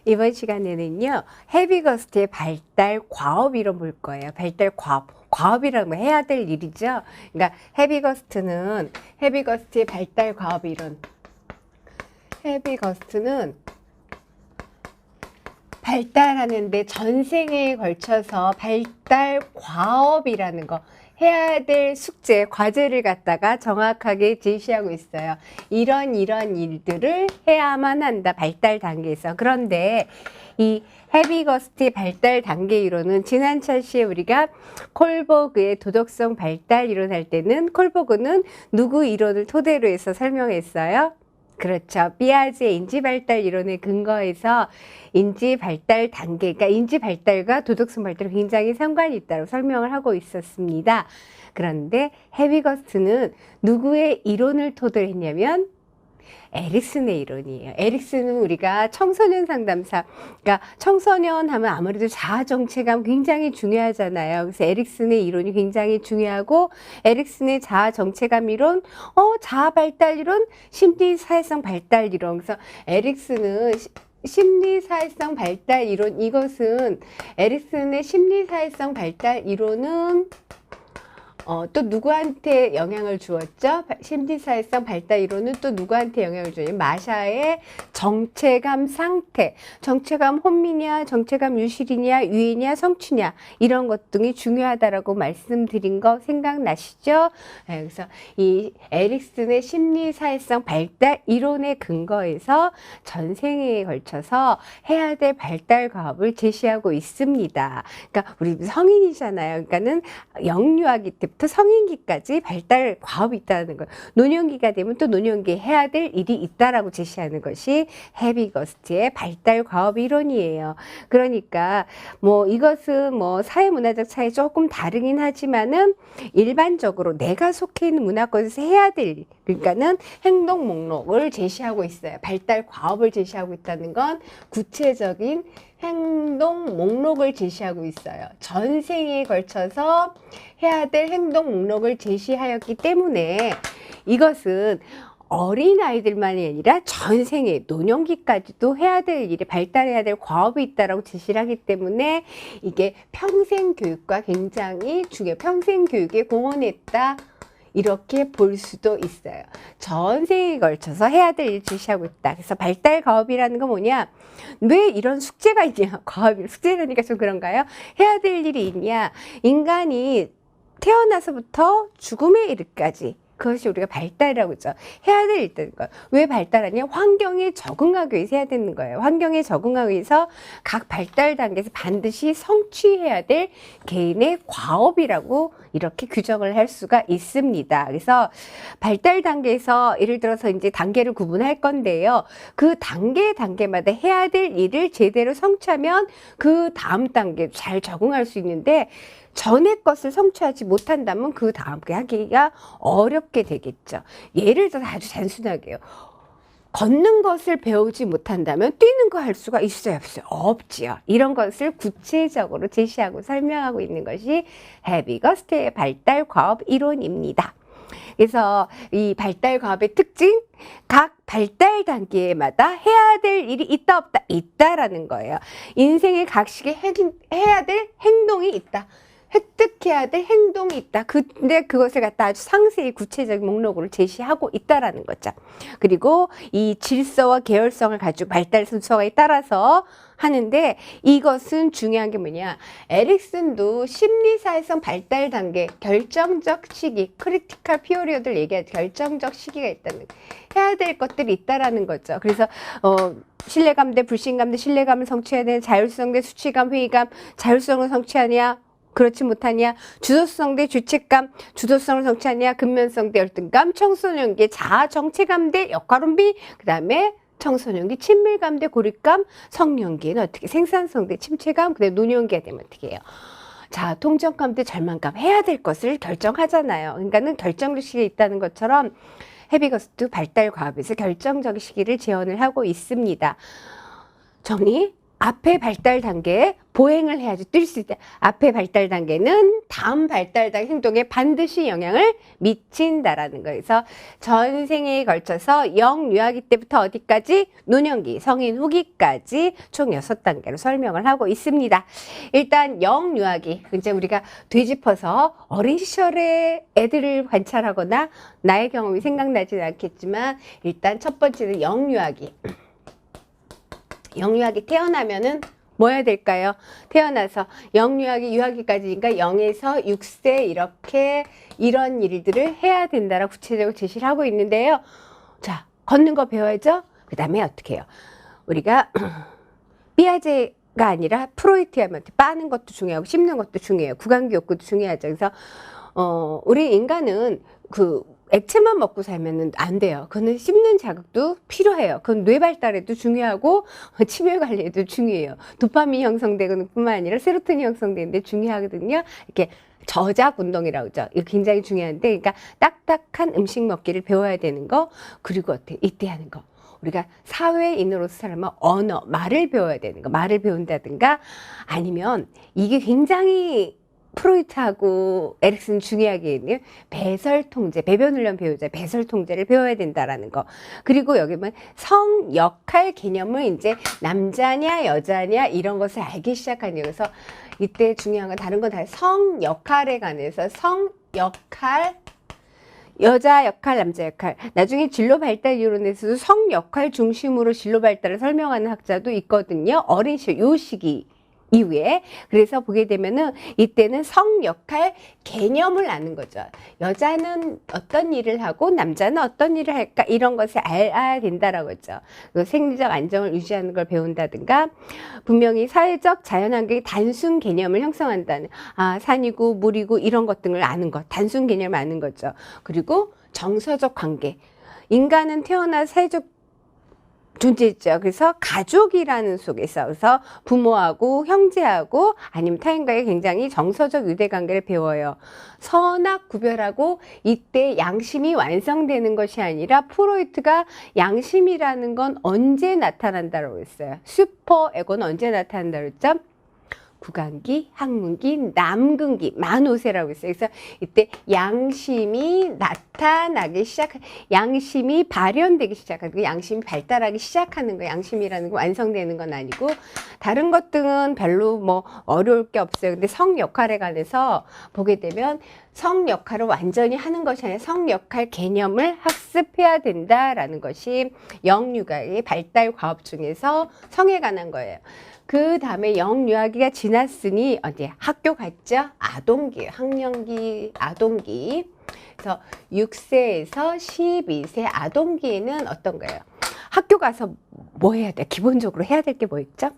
이번 시간에는요, 헤비거스트의 발달 과업 이론 볼 거예요. 발달 과업. 과업이라면 해야 될 일이죠. 그러니까 헤비거스트의 발달 과업 이론. 헤비거스트는 발달하는데 전생에 걸쳐서 발달 과업이라는 거, 해야 될 숙제, 과제를 갖다가 정확하게 제시하고 있어요. 이런 일들을 해야만 한다. 발달 단계에서. 그런데 이 헤비거스트의 발달 단계 이론은 지난 차시에 우리가 콜버그의 도덕성 발달 이론 할 때는 콜버그는 누구 이론을 토대로 해서 설명했어요? 그렇죠. 피아제의 인지발달 이론에 근거해서 인지발달 단계, 그러니까 인지발달과 도덕성 발달이 굉장히 상관이 있다고 설명을 하고 있었습니다. 그런데 헤비거스트는 누구의 이론을 토대로 했냐면 에릭슨의 이론이에요. 에릭슨은 우리가 청소년 상담사, 그러니까 청소년 하면 아무래도 자아 정체감 굉장히 중요하잖아요. 그래서 에릭슨의 이론이 굉장히 중요하고, 에릭슨의 자아 정체감 이론, 자아 발달 이론, 심리 사회성 발달 이론. 그래서 에릭슨은 심리 사회성 발달 이론, 이것은 에릭슨의 심리 사회성 발달 이론은 또 누구한테 영향을 주었죠? 심리사회성 발달 이론은 또 누구한테 영향을 주었죠? 마샤의 정체감 상태, 정체감 혼미냐, 정체감 유실이냐, 유해냐, 성취냐, 이런 것 등이 중요하다라고 말씀드린 거 생각나시죠? 네, 그래서 이 에릭슨의 심리사회성 발달 이론에 근거해서 전생에 걸쳐서 해야 될 발달 과업을 제시하고 있습니다. 그러니까 우리 성인이잖아요. 그러니까는 영유아기 때부터 성인기까지 발달 과업이 있다는 거예요. 노년기가 되면 또 노년기에 해야 될 일이 있다라고 제시하는 것이 헤비거스트의 발달 과업 이론이에요. 그러니까 뭐 이것은 뭐 사회문화적 차이 조금 다르긴 하지만은 일반적으로 내가 속해 있는 문화권에서 해야 될 일, 그러니까는 행동 목록을 제시하고 있어요. 발달 과업을 제시하고 있다는 건 구체적인 행동 목록을 제시하고 있어요. 전생에 걸쳐서 해야 될 행동 목록을 제시하였기 때문에 이것은 어린아이들만이 아니라 전생에 노년기까지도 해야 될 일이, 발달해야 될 과업이 있다라고 제시를 하기 때문에 이게 평생 교육과 굉장히 중요해요. 평생 교육에 공헌했다, 이렇게 볼 수도 있어요. 전생에 걸쳐서 해야 될 일을 제시하고 있다. 그래서 발달 과업이라는 건 뭐냐? 왜 이런 숙제가 있냐? 과업이, 숙제라니까 좀 그런가요? 해야 될 일이 있냐? 인간이 태어나서부터 죽음에 이르기까지, 그것이 우리가 발달이라고 하죠. 해야 될 일들인 거예요. 왜 발달하냐? 환경에 적응하기 위해서 해야 되는 거예요. 환경에 적응하기 위해서 각 발달 단계에서 반드시 성취해야 될 개인의 과업이라고 이렇게 규정을 할 수가 있습니다. 그래서 발달 단계에서 예를 들어서 이제 단계를 구분할 건데요. 그 단계마다 해야 될 일을 제대로 성취하면 그 다음 단계 잘 적응할 수 있는데, 전에 것을 성취하지 못한다면 그 다음 게 하기가 어렵게 되겠죠. 예를 들어서 아주 단순하게요. 걷는 것을 배우지 못한다면 뛰는 거 할 수가 있어요, 없어요? 없지요. 이런 것을 구체적으로 제시하고 설명하고 있는 것이 헤비거스트의 발달 과업 이론입니다. 그래서 이 발달 과업의 특징, 각 발달 단계마다 해야 될 일이 있다 없다? 있다라는 거예요. 인생의 각 시기에 해야 될 행동이 있다. 획득해야 될 행동이 있다. 근데 그것을 갖다 아주 상세히 구체적인 목록으로 제시하고 있다라는 거죠. 그리고 이 질서와 계열성을 가지고 발달 순서에 따라서 하는데, 이것은 중요한 게 뭐냐? 에릭슨도 심리사회성 발달 단계, 결정적 시기, 크리티컬 피리어드를 얘기할 결정적 시기가 있다는, 해야 될 것들이 있다라는 거죠. 그래서 신뢰감 대 불신감 대 신뢰감을 성취해야 되는, 자율성 대 수치감, 회의감, 자율성을 성취하냐? 그렇지 못하냐, 주도성 대 주체감, 주도성을 성취하냐, 근면성 대 열등감, 청소년기의 자아 정체감 대 역할혼비, 그 다음에 청소년기 친밀감 대 고립감, 성년기에는 어떻게 생산성 대 침체감, 그 다음에 노년기가 되면 어떻게 해요? 자, 통정감 대 절망감, 해야 될 것을 결정하잖아요. 그러니까는 결정적 시기에 있다는 것처럼 헤비거스트 발달 과업에서 결정적 시기를 제언을 하고 있습니다. 정리? 앞에 발달 단계에 보행을 해야지 뛸 수 있다. 앞에 발달 단계는 다음 발달 단계 행동에 반드시 영향을 미친다라는 거예요. 그래서 전생에 걸쳐서 영유아기 때부터 어디까지? 노년기, 성인 후기까지 총 6단계로 설명을 하고 있습니다. 일단 영유아기, 이제 우리가 되짚어서 어린 시절에 애들을 관찰하거나 나의 경험이 생각나지는 않겠지만 일단 첫 번째는 영유아기. 영유아기 태어나면은 뭐 해야 될까요? 태어나서 영유아기, 유아기까지니까 0에서 6세 이렇게 이런 일들을 해야 된다라고 구체적으로 제시를 하고 있는데요. 자, 걷는 거 배워야죠? 그 다음에 어떻게 해요? 우리가 삐아제가 아니라 프로이트 하면 빠는 것도 중요하고 씹는 것도 중요해요. 구강기 욕구도 중요하죠. 그래서 우리 인간은 액체만 먹고 살면 안 돼요. 그거는 씹는 자극도 필요해요. 그건 뇌 발달에도 중요하고 치매 관리에도 중요해요. 도파민 형성되는 뿐만 아니라 세로토닌 형성되는데 중요하거든요. 이렇게 저작 운동이라고 하죠. 이거 굉장히 중요한데, 그러니까 딱딱한 음식 먹기를 배워야 되는 거, 그리고 어떻게 이때 하는 거. 우리가 사회인으로서 살면 언어, 말을 배워야 되는 거, 말을 배운다든가 아니면 이게 굉장히 프로이트하고 에릭슨 중요하게 있는 배설 통제, 배변 훈련 배우자 배설 통제를 배워야 된다라는 거. 그리고 여기 보면 성 역할 개념을 이제 남자냐 여자냐 이런 것을 알기 시작하는 거여서 이때 중요한 건 다른 건 다 성 역할에 관해서 성 역할 여자 역할, 남자 역할. 나중에 진로 발달 이론에서도 성 역할 중심으로 진로 발달을 설명하는 학자도 있거든요. 어린 시절 요 시기 이후에. 그래서 보게 되면은 이때는 성 역할 개념을 아는 거죠. 여자는 어떤 일을 하고 남자는 어떤 일을 할까 이런 것을 알아야 된다라고 했죠. 생리적 안정을 유지하는 걸 배운다든가 분명히 사회적 자연환경의 단순 개념을 형성한다는 산이고 물이고 이런 것 등을 아는 것, 단순 개념을 아는 거죠. 그리고 정서적 관계. 인간은 태어나 사회적 존재있죠. 그래서 가족이라는 속에서 그래서 부모하고 형제하고 아니면 타인과의 굉장히 정서적 유대관계를 배워요. 선악 구별하고 이때 양심이 완성되는 것이 아니라 프로이트가 양심이라는 건 언제 나타난다고 했어요. 슈퍼 에고는 언제 나타난다고 했죠? 구강기, 항문기, 남근기, 만오세라고 있어요. 그래서 이때 양심이 나타나기 양심이 발현되기 시작하고 양심이 발달하기 시작하는 거예요. 양심이라는 건 완성되는 건 아니고 다른 것들은 별로 뭐 어려울 게 없어요. 근데 성 역할에 관해서 보게 되면 성 역할을 완전히 하는 것이 아니라 성 역할 개념을 학습해야 된다라는 것이 영유아의 발달 과업 중에서 성에 관한 거예요. 그 다음에 영유아기가 지났으니 어디 학교 갔죠? 아동기, 학령기, 아동기. 그래서 6세에서 12세 아동기에는 어떤 거예요? 학교 가서 뭐 해야 돼? 기본적으로 해야 될 게 뭐 있죠?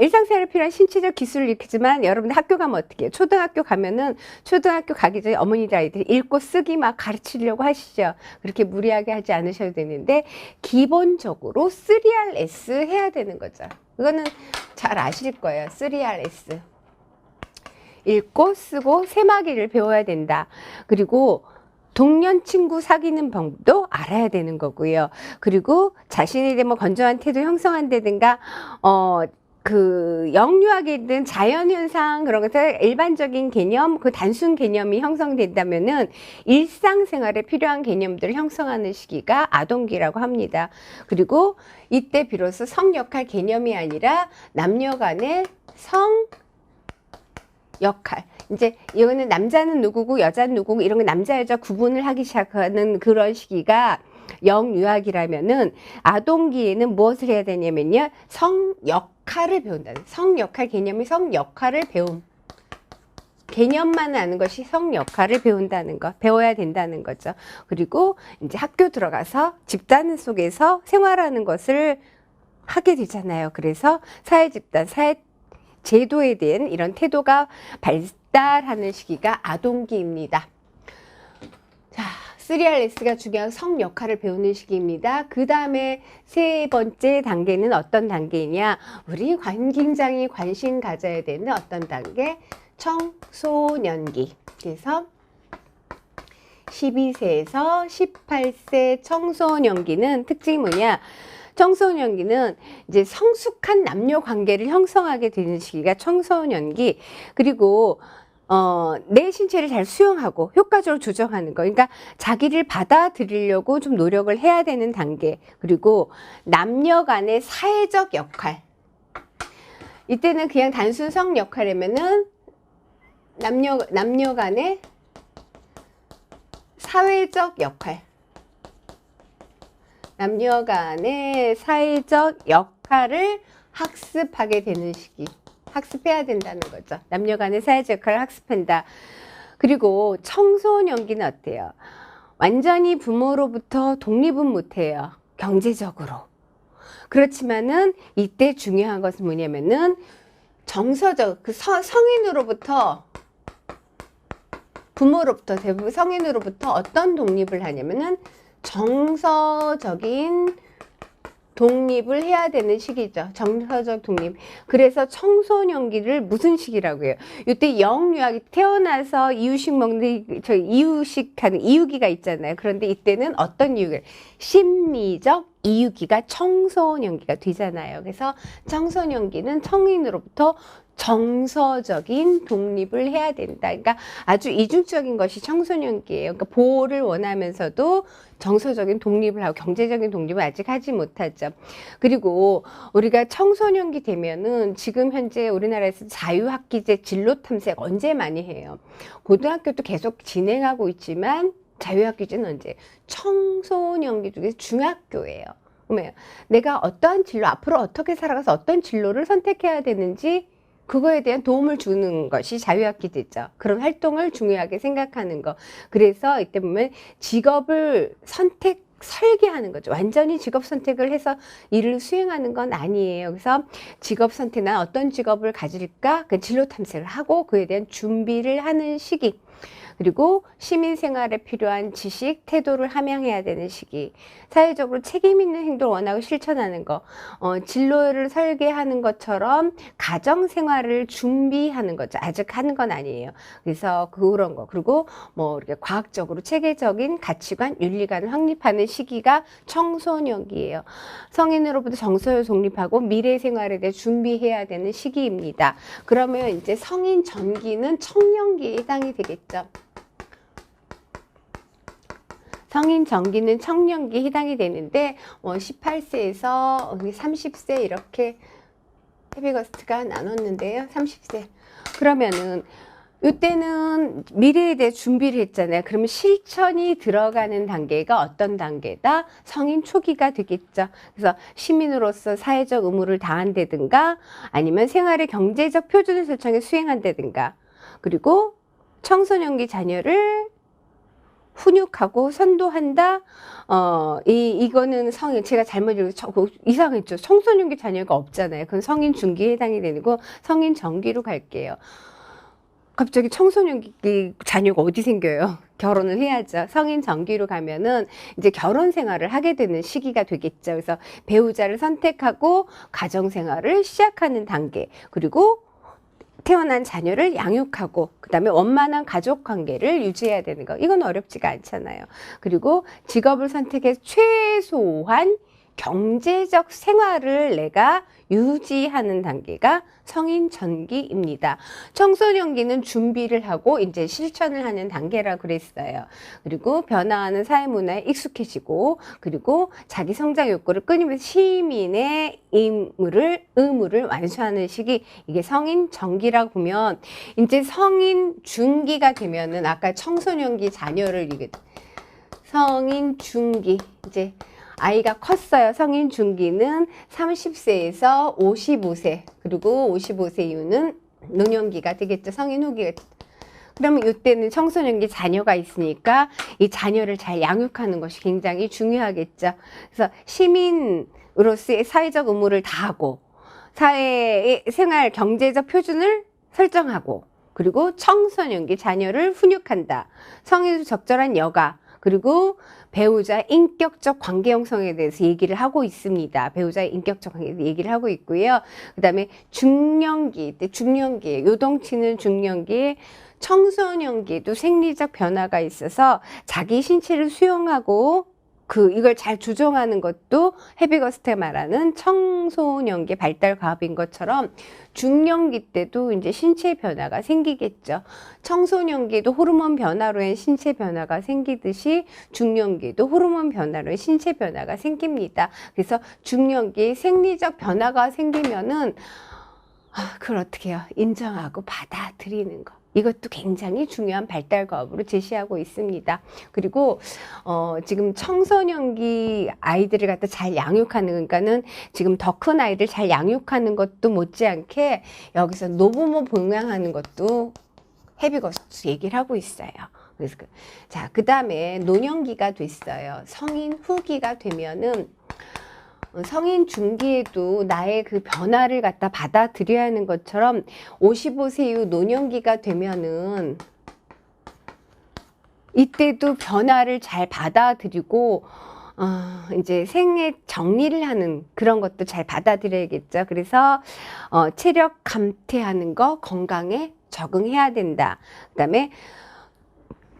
일상생활에 필요한 신체적 기술을 익히지만 여러분들 학교 가면 어떻게 해요? 초등학교 가면은 초등학교 가기 전에 어머니들 아이들이 읽고 쓰기 막 가르치려고 하시죠. 그렇게 무리하게 하지 않으셔도 되는데 기본적으로 3RS 해야 되는 거죠. 이거는 잘 아실 거예요. 3RS. 읽고 쓰고 세마기를 배워야 된다. 그리고 동년 친구 사귀는 방법도 알아야 되는 거고요. 그리고 자신에 대한 뭐 건전한 태도 형성한다든가 영유아기든 자연현상 그런 것들 일반적인 개념, 단순 개념이 형성된다면은 일상생활에 필요한 개념들을 형성하는 시기가 아동기라고 합니다. 그리고 이때 비로소 성역할 개념이 아니라 남녀 간의 성 역할. 이제 이거는 남자는 누구고 여자는 누구고 이런 거 남자 여자 구분을 하기 시작하는 그런 시기가 영유아기라면은 아동기에는 무엇을 해야 되냐면요. 성 역할을 배운다는. 성 역할 개념이 성 역할을 배움. 개념만 아는 것이 성 역할을 배운다는 것, 배워야 된다는 거죠. 그리고 이제 학교 들어가서 집단 속에서 생활하는 것을 하게 되잖아요. 그래서 사회 집단, 사회 제도에 대한 이런 태도가 발달하는 시기가 아동기입니다. 자, 3RS가 중요한 성 역할을 배우는 시기입니다. 그 다음에 세 번째 단계는 어떤 단계이냐? 우리 굉장히 관심 가져야 되는 어떤 단계? 청소년기. 그래서 12세에서 18세 청소년기는 특징이 뭐냐? 청소년기는 이제 성숙한 남녀 관계를 형성하게 되는 시기가 청소년기. 그리고 내 신체를 잘 수용하고 효과적으로 조정하는 거. 그러니까 자기를 받아들이려고 좀 노력을 해야 되는 단계. 그리고 남녀 간의 사회적 역할. 이때는 그냥 단순 성 역할이면은 남녀 간의 사회적 역할. 남녀 간의 사회적 역할을 학습하게 되는 시기. 학습해야 된다는 거죠. 남녀 간의 사회적 역할을 학습한다. 그리고 청소년기는 어때요? 완전히 부모로부터 독립은 못해요. 경제적으로. 그렇지만은 이때 중요한 것은 뭐냐면은 정서적, 성인으로부터, 부모로부터, 대부분 성인으로부터 어떤 독립을 하냐면은 정서적인 독립을 해야 되는 시기죠. 정서적 독립. 그래서 청소년기를 무슨 시기라고 해요? 이때 영유아기, 태어나서 이유식 먹는, 이유식 하는 이유기가 있잖아요. 그런데 이때는 어떤 이유기? 심리적 이유기가 청소년기가 되잖아요. 그래서 청소년기는 성인으로부터 정서적인 독립을 해야 된다. 그러니까 아주 이중적인 것이 청소년기예요. 그러니까 보호를 원하면서도 정서적인 독립을 하고 경제적인 독립을 아직 하지 못하죠. 그리고 우리가 청소년기 되면은 지금 현재 우리나라에서 자유학기제 진로 탐색 언제 많이 해요? 고등학교도 계속 진행하고 있지만 자유학기제는 언제? 청소년기 중에 중학교예요. 그러면 내가 어떠한 진로, 앞으로 어떻게 살아가서 어떤 진로를 선택해야 되는지 그거에 대한 도움을 주는 것이 자유학기제죠. 그런 활동을 중요하게 생각하는 거. 그래서 이때 보면 직업을 설계하는 거죠. 완전히 직업 선택을 해서 일을 수행하는 건 아니에요. 그래서 직업 선택, 난 어떤 직업을 가질까? 그 진로 탐색을 하고 그에 대한 준비를 하는 시기. 그리고 시민생활에 필요한 지식, 태도를 함양해야 되는 시기. 사회적으로 책임 있는 행동을 원하고 실천하는 거. 진로를 설계하는 것처럼 가정생활을 준비하는 거죠. 아직 하는 건 아니에요. 그래서 그런 거. 그리고 뭐 이렇게 과학적으로 체계적인 가치관, 윤리관을 확립하는 시기가 청소년기예요. 성인으로부터 정서를 독립하고 미래 생활에 대해 준비해야 되는 시기입니다. 그러면 이제 성인 전기는 청년기에 해당이 되겠죠. 성인 전기는 청년기에 해당이 되는데 18세에서 30세 이렇게 헤비거스트가 나눴는데요. 30세. 그러면은 이때는 미래에 대해 준비를 했잖아요. 그러면 실천이 들어가는 단계가 어떤 단계다? 성인 초기가 되겠죠. 그래서 시민으로서 사회적 의무를 다한다든가 아니면 생활의 경제적 표준을 설정해 수행한다든가 그리고 청소년기 자녀를 훈육하고 선도한다. 이거는 성인, 제가 잘못 이상했죠. 청소년기 자녀가 없잖아요. 그건 성인 중기에 해당이 되고 성인 전기로 갈게요. 갑자기 청소년기 자녀가 어디 생겨요? 결혼을 해야죠. 성인 전기로 가면은 이제 결혼 생활을 하게 되는 시기가 되겠죠. 그래서 배우자를 선택하고 가정 생활을 시작하는 단계. 그리고 태어난 자녀를 양육하고 그다음에 원만한 가족 관계를 유지해야 되는 거. 이건 어렵지가 않잖아요. 그리고 직업을 선택해서 최소한 경제적 생활을 내가 유지하는 단계가 성인 전기입니다. 청소년기는 준비를 하고 이제 실천을 하는 단계라고 그랬어요. 그리고 변화하는 사회문화에 익숙해지고 그리고 자기 성장 욕구를 끊이면서 시민의 의무를 완수하는 시기, 이게 성인 전기라고 보면 이제 성인 중기가 되면은 아까 청소년기 자녀를 성인 중기 이제 아이가 컸어요. 성인 중기는 30세에서 55세 그리고 55세 이후는 노년기가 되겠죠. 성인 후기가. 그러면 이때는 청소년기 자녀가 있으니까 이 자녀를 잘 양육하는 것이 굉장히 중요하겠죠. 그래서 시민으로서의 사회적 의무를 다하고 사회의 생활 경제적 표준을 설정하고 그리고 청소년기 자녀를 훈육한다. 성인으로 적절한 여가 그리고 배우자 인격적 관계 형성에 대해서 얘기를 하고 있습니다. 배우자의 인격적 관계에 대해서 얘기를 하고 있고요. 그 다음에 중년기, 요동치는 중년기에 청소년기에도 생리적 변화가 있어서 자기 신체를 수용하고 이걸 잘 조정하는 것도 헤비거스트가 말하는 청소년기 발달 과업인 것처럼 중년기 때도 이제 신체 변화가 생기겠죠. 청소년기도 호르몬 변화로 한 신체 변화가 생기듯이 중년기도 호르몬 변화로 한 신체 변화가 생깁니다. 그래서 중년기 생리적 변화가 생기면은 그걸 어떻게 해요? 인정하고 받아들이는 거. 이것도 굉장히 중요한 발달 과업으로 제시하고 있습니다. 그리고 지금 청소년기 아이들을 갖다 잘 양육하는, 그러니까는 지금 더 큰 아이들 잘 양육하는 것도 못지않게 여기서 노부모 봉양하는 것도 헤비거스트 얘기를 하고 있어요. 그래서 그 다음에 노년기가 됐어요. 성인 후기가 되면은 성인 중기에도 나의 그 변화를 갖다 받아들여야 하는 것처럼 55세 이후 노년기가 되면은 이때도 변화를 잘 받아들이고 이제 생애 정리를 하는 그런 것도 잘 받아들여야겠죠. 그래서 체력 감퇴하는 거, 건강에 적응해야 된다. 그다음에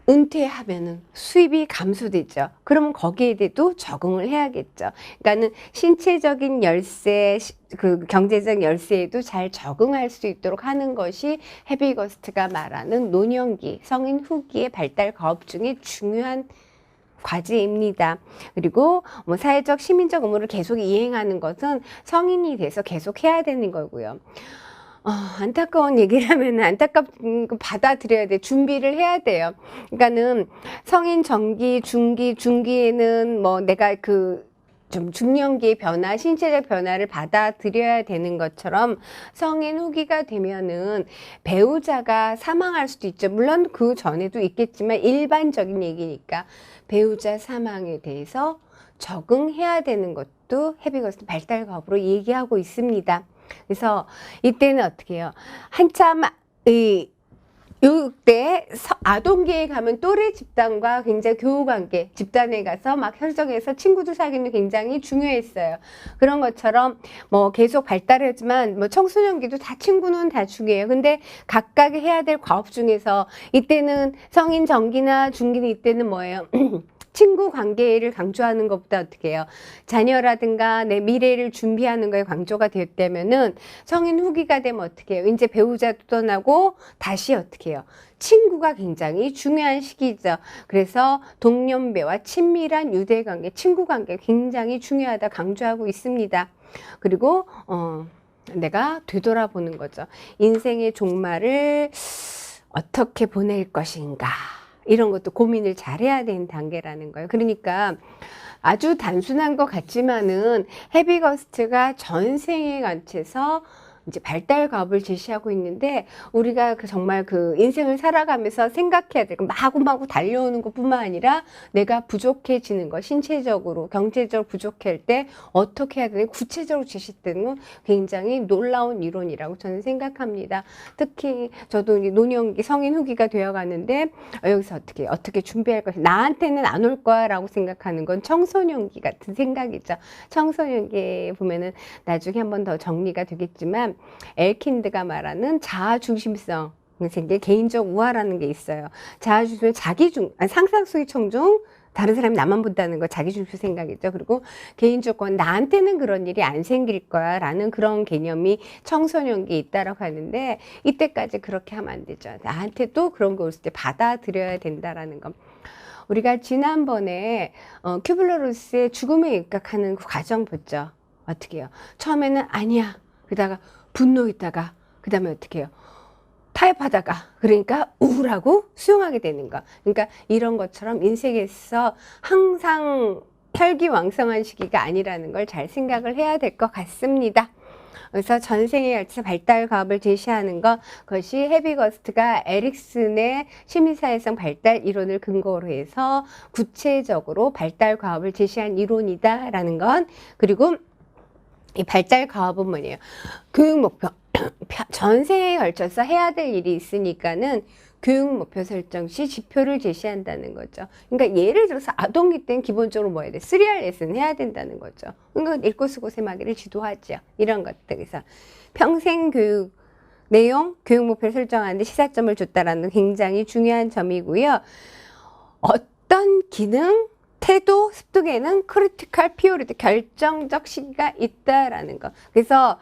은퇴하면은 수입이 감소되죠. 그러면 거기에 대해도 적응을 해야겠죠. 그러니까는 신체적인 열세, 그 경제적 열세에도 잘 적응할 수 있도록 하는 것이 헤비거스트가 말하는 노년기, 성인 후기의 발달 과업 중에 중요한 과제입니다. 그리고 뭐 사회적, 시민적 의무를 계속 이행하는 것은 성인이 돼서 계속 해야 되는 거고요. 안타까운 얘기를 하면 안타깝고 받아들여야 돼. 준비를 해야 돼요. 그러니까는 성인 전기, 중기, 중기에는 뭐 내가 좀 중년기의 변화, 신체적 변화를 받아들여야 되는 것처럼 성인 후기가 되면은 배우자가 사망할 수도 있죠. 물론 그 전에도 있겠지만 일반적인 얘기니까 배우자 사망에 대해서 적응해야 되는 것도 헤비거스트 발달 과업으로 얘기하고 있습니다. 그래서 이때는 어떻게 해요? 한참 요때 아동기에 가면 또래 집단과 굉장히 교우관계, 집단에 가서 막 협정해서 친구들 사귀는 굉장히 중요했어요. 그런 것처럼 뭐 계속 발달하지만 뭐 청소년기도 다 친구는 다 중요해요. 근데 각각이 해야 될 과업 중에서 이때는 성인 전기나 중기는 이때는 뭐예요? 친구 관계를 강조하는 것보다 어떻게 해요? 자녀라든가 내 미래를 준비하는 거에 강조가 되었다면은 성인 후기가 되면 어떻게 해요? 이제 배우자도 떠나고 다시 어떻게 해요? 친구가 굉장히 중요한 시기죠. 그래서 동년배와 친밀한 유대관계, 친구관계 굉장히 중요하다 강조하고 있습니다. 그리고 내가 되돌아보는 거죠. 인생의 종말을 어떻게 보낼 것인가. 이런 것도 고민을 잘 해야 되는 단계라는 거예요. 그러니까 아주 단순한 것 같지만은 헤비거스트가 전생에 관해서 이제 발달 과업을 제시하고 있는데 우리가 정말 인생을 살아가면서 생각해야 될 거 마구마구 달려오는 것뿐만 아니라 내가 부족해지는 거 신체적으로 경제적으로 부족할 때 어떻게 해야 되는 구체적으로 제시되는 건 굉장히 놀라운 이론이라고 저는 생각합니다. 특히 저도 노년기 성인 후기가 되어가는데 여기서 어떻게 준비할 것이 나한테는 안 올 거야라고 생각하는 건 청소년기 같은 생각이죠. 청소년기에 보면은 나중에 한 번 더 정리가 되겠지만 엘킨드가 말하는 자아중심성 생길 개인적 우화라는 게 있어요. 자아중심 상상 속의 청중 다른 사람이 나만 본다는 거 자기중심 생각이죠. 그리고 개인적 건 나한테는 그런 일이 안 생길 거야 라는 그런 개념이 청소년기에 있다라고 하는데 이때까지 그렇게 하면 안 되죠. 나한테도 그런 거 올을 때 받아들여야 된다라는 거. 우리가 지난번에 큐블러-로스의 죽음에 입각하는 그 과정 봤죠. 어떻게 해요? 처음에는 아니야. 그러다가 분노했다가 그 다음에 어떻게 해요? 타협하다가 그러니까 우울하고 수용하게 되는 거. 그러니까 이런 것처럼 인생에서 항상 혈기왕성한 시기가 아니라는 걸 잘 생각을 해야 될 것 같습니다. 그래서 전생에 걸쳐서 발달 과업을 제시하는 것, 그것이 헤비거스트가 에릭슨의 심리사회성 발달 이론을 근거로 해서 구체적으로 발달 과업을 제시한 이론이다라는 것. 그리고 이 발달 과업은 뭐예요? 교육 목표. 전생에 걸쳐서 해야 될 일이 있으니까는 교육 목표 설정 시 지표를 제시한다는 거죠. 그러니까 예를 들어서 아동기 때는 기본적으로 뭐 해야 돼? 3R 레슨 해야 된다는 거죠. 그러니까 읽고 쓰고 세마기를 지도하죠. 이런 것들. 그래서 평생 교육 내용, 교육 목표를 설정하는데 시사점을 줬다라는 굉장히 중요한 점이고요. 어떤 기능, 태도 습득에는 크리티컬 피오리드 결정적 시기가 있다라는 거. 그래서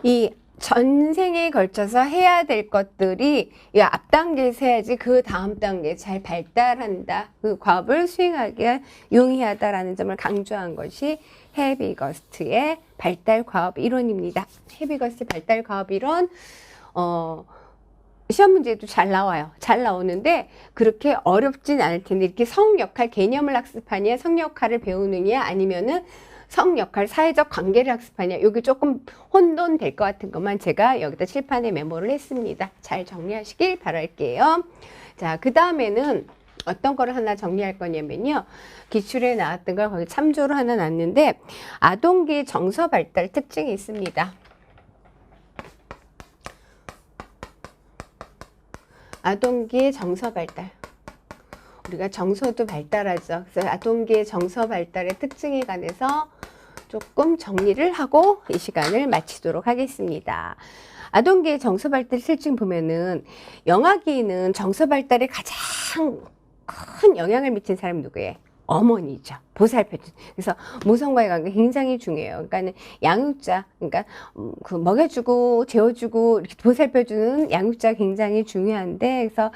이 전생에 걸쳐서 해야 될 것들이 이 앞 단계에서 해야지 그 다음 단계에 잘 발달한다. 그 과업을 수행하기에 용이하다라는 점을 강조한 것이 헤비거스트의 발달 과업 이론입니다. 헤비거스트 발달 과업 이론 시험 문제도 잘 나와요. 잘 나오는데 그렇게 어렵진 않을 텐데 이렇게 성역할 개념을 학습하냐, 성역할을 배우느냐 아니면은 성역할 사회적 관계를 학습하냐 여기 조금 혼돈될 것 같은 것만 제가 여기다 칠판에 메모를 했습니다. 잘 정리하시길 바랄게요. 자, 그 다음에는 어떤 거를 하나 정리할 거냐면요. 기출에 나왔던 걸 거기 참조로 하나 놨는데 아동기 정서 발달 특징이 있습니다. 아동기의 정서 발달. 우리가 정서도 발달하죠. 그래서 아동기의 정서 발달의 특징에 관해서 조금 정리를 하고 이 시간을 마치도록 하겠습니다. 아동기의 정서 발달 특징 보면은 영아기는 정서 발달에 가장 큰 영향을 미친 사람이 누구예요? 어머니죠. 보살펴준. 그래서 모성과의 관계 굉장히 중요해요. 그러니까는 양육자, 그러니까 그 먹여주고 재워주고 이렇게 보살펴주는 양육자 굉장히 중요한데, 그래서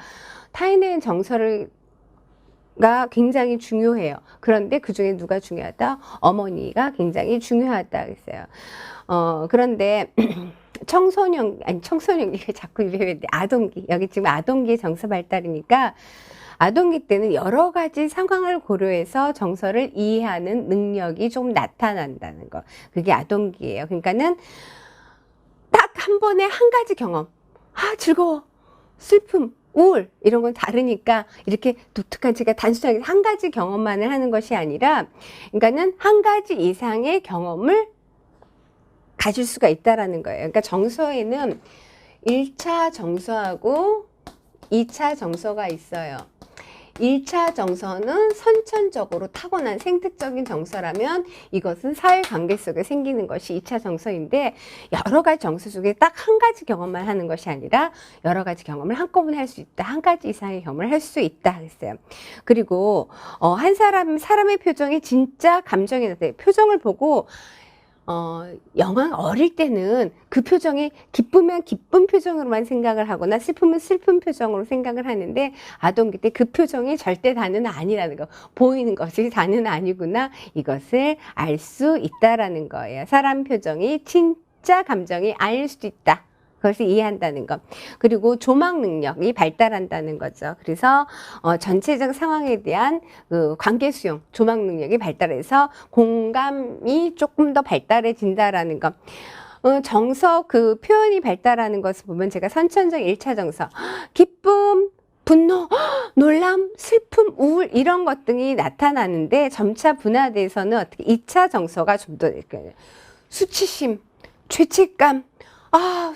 타인의 정서를 가 굉장히 중요해요. 그런데 그 중에 누가 중요하다? 어머니가 굉장히 중요하다 그랬어요. 그런데 청소년기가 자꾸 입에 아동기, 여기 지금 아동기 정서 발달이니까 아동기 때는 여러 가지 상황을 고려해서 정서를 이해하는 능력이 좀 나타난다는 거. 그게 아동기예요. 그러니까는 딱 한 번에 한 가지 경험. 아, 즐거워. 슬픔. 우울 이런 건 다르니까 이렇게 독특한 제가 단순하게 한 가지 경험만을 하는 것이 아니라 그러니까는 한 가지 이상의 경험을 가질 수가 있다라는 거예요. 그러니까 정서에는 1차 정서하고 2차 정서가 있어요. 1차 정서는 선천적으로 타고난 생특적인 정서라면 이것은 사회관계 속에 생기는 것이 2차 정서인데 여러 가지 정서 중에 딱 한 가지 경험만 하는 것이 아니라 여러 가지 경험을 한꺼번에 할 수 있다. 한 가지 이상의 경험을 할 수 있다 했어요. 그리고 한 사람의 표정이 진짜 감정이 나타나요. 표정을 보고 영화 어릴 때는 그 표정이 기쁘면 기쁜 표정으로만 생각을 하거나 슬프면 슬픈 표정으로 생각을 하는데 아동기 때 그 표정이 절대 다는 아니라는 거. 보이는 것이 다는 아니구나. 이것을 알 수 있다라는 거예요. 사람 표정이 진짜 감정이 아닐 수도 있다. 그것을 이해한다는 것. 그리고 조망 능력이 발달한다는 거죠. 그래서 전체적 상황에 대한 그 관계 수용, 조망 능력이 발달해서 공감이 조금 더 발달해진다라는 것. 정서 그 표현이 발달하는 것을 보면 제가 선천적 1차 정서, 기쁨, 분노, 놀람, 슬픔, 우울 이런 것 등이 나타나는데 점차 분화돼서는 어떻게 2차 정서가 좀 더 수치심, 죄책감,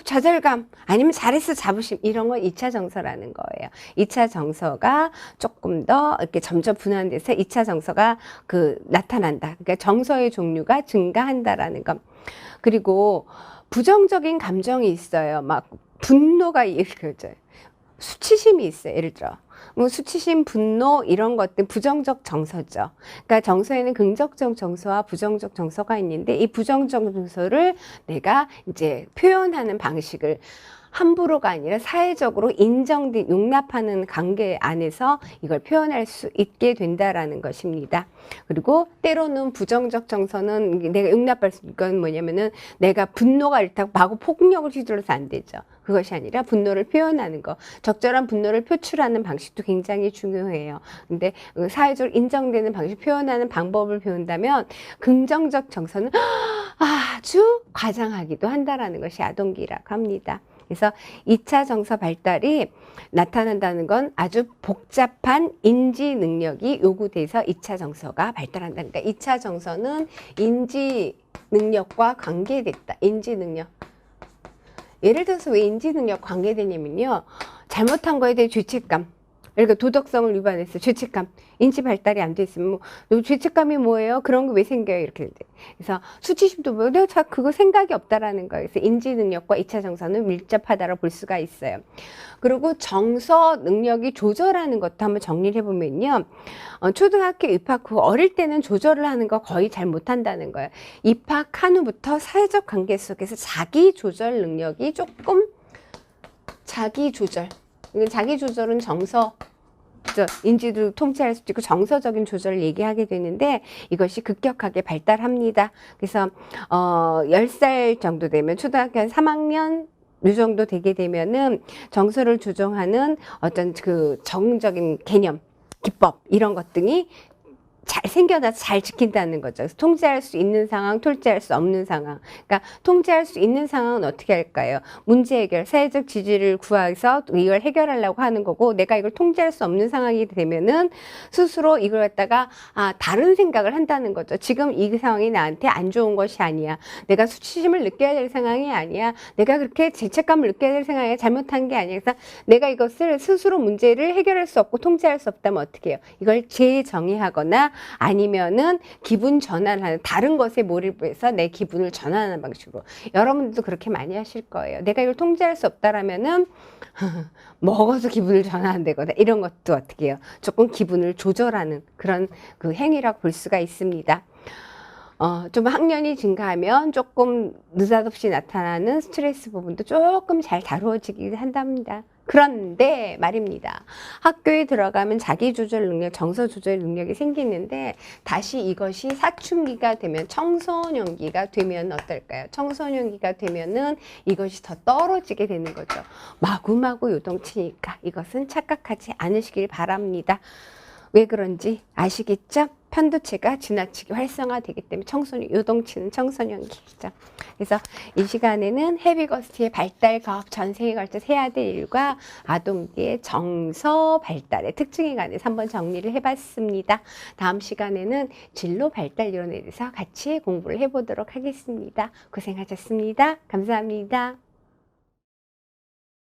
좌절감, 아니면 잘했어, 자부심, 이런 건 2차 정서라는 거예요. 2차 정서가 조금 더 이렇게 점점 분화돼서 2차 정서가 나타난다. 그러니까 정서의 종류가 증가한다라는 것. 그리고 부정적인 감정이 있어요. 막 분노가 일으켜져요. 수치심이 있어요. 예를 들어. 뭐 수치심, 분노 이런 것들 부정적 정서죠. 그러니까 정서에는 긍정적 정서와 부정적 정서가 있는데 이 부정적 정서를 내가 이제 표현하는 방식을 함부로가 아니라 사회적으로 인정된 용납하는 관계 안에서 이걸 표현할 수 있게 된다라는 것입니다. 그리고 때로는 부정적 정서는 내가 용납할 수 있는 건 뭐냐면은 내가 분노가 일단 마구 폭력을 휘둘러서 안 되죠. 그것이 아니라 분노를 표현하는 거, 적절한 분노를 표출하는 방식도 굉장히 중요해요. 근데 사회적으로 인정되는 방식, 표현하는 방법을 배운다면 긍정적 정서는 아주 과장하기도 한다라는 것이 아동기라고 합니다. 그래서 2차 정서 발달이 나타난다는 건 아주 복잡한 인지 능력이 요구돼서 2차 정서가 발달한다는 거니까 2차 정서는 인지 능력과 관계됐다. 인지 능력. 예를 들어서 왜 인지 능력 관계되냐면요. 잘못한 거에 대해 죄책감. 그러니까 도덕성을 위반했어. 죄책감. 인지 발달이 안 돼 있으면 뭐, 너 죄책감이 뭐예요? 그런 거 왜 생겨요? 이렇게 돼. 그래서 수치심도 뭐, 내가 자 그거 생각이 없다라는 거예요. 그래서 인지 능력과 2차 정서는 밀접하다고 볼 수가 있어요. 그리고 정서 능력이 조절하는 것도 한번 정리를 해보면요. 초등학교 입학 후 어릴 때는 조절을 하는 거 거의 잘 못한다는 거예요. 입학한 후부터 사회적 관계 속에서 자기 조절 능력이 조금 자기 조절. 자기 조절은 정서, 인지도 통제할 수도 있고 정서적인 조절을 얘기하게 되는데 이것이 급격하게 발달합니다. 그래서 10살 정도 되면 초등학교 한 3학년 이 정도 되게 되면은 정서를 조정하는 어떤 그 정적인 개념, 기법 이런 것들이 잘 생겨나서 잘 지킨다는 거죠. 그래서 통제할 수 있는 상황, 통제할 수 없는 상황. 그러니까 통제할 수 있는 상황은 어떻게 할까요? 문제 해결, 사회적 지지를 구해서 이걸 해결하려고 하는 거고, 내가 이걸 통제할 수 없는 상황이 되면은 스스로 이걸 갖다가 다른 생각을 한다는 거죠. 지금 이 상황이 나한테 안 좋은 것이 아니야. 내가 수치심을 느껴야 될 상황이 아니야. 내가 그렇게 죄책감을 느껴야 될 상황이 잘못한 게 아니야. 그래서 내가 이것을 스스로 문제를 해결할 수 없고 통제할 수 없다면 어떻게 해요? 이걸 재정의하거나 아니면은 기분 전환하는 다른 것에 몰입해서 내 기분을 전환하는 방식으로 여러분들도 그렇게 많이 하실 거예요. 내가 이걸 통제할 수 없다라면은 먹어서 기분을 전환한다거나 이런 것도 어떻게 해요? 조금 기분을 조절하는 그런 그 행위라고 볼 수가 있습니다. 좀 학년이 증가하면 조금 느닷없이 나타나는 스트레스 부분도 조금 잘 다루어지긴 한답니다. 그런데 말입니다. 학교에 들어가면 자기조절 능력, 정서조절 능력이 생기는데 다시 이것이 사춘기가 되면 청소년기가 되면 어떨까요? 청소년기가 되면은 이것이 더 떨어지게 되는 거죠. 마구마구 요동치니까 이것은 착각하지 않으시길 바랍니다. 왜 그런지 아시겠죠? 편도체가 지나치게 활성화되기 때문에 청소년, 요동치는 청소년기죠. 그래서 이 시간에는 헤비거스트의 발달 과학 전생에 걸쳐서 해야 될 일과 아동기의 정서 발달의 특징에 관해서 한번 정리를 해봤습니다. 다음 시간에는 진로 발달 이론에 대해서 같이 공부를 해보도록 하겠습니다. 고생하셨습니다. 감사합니다.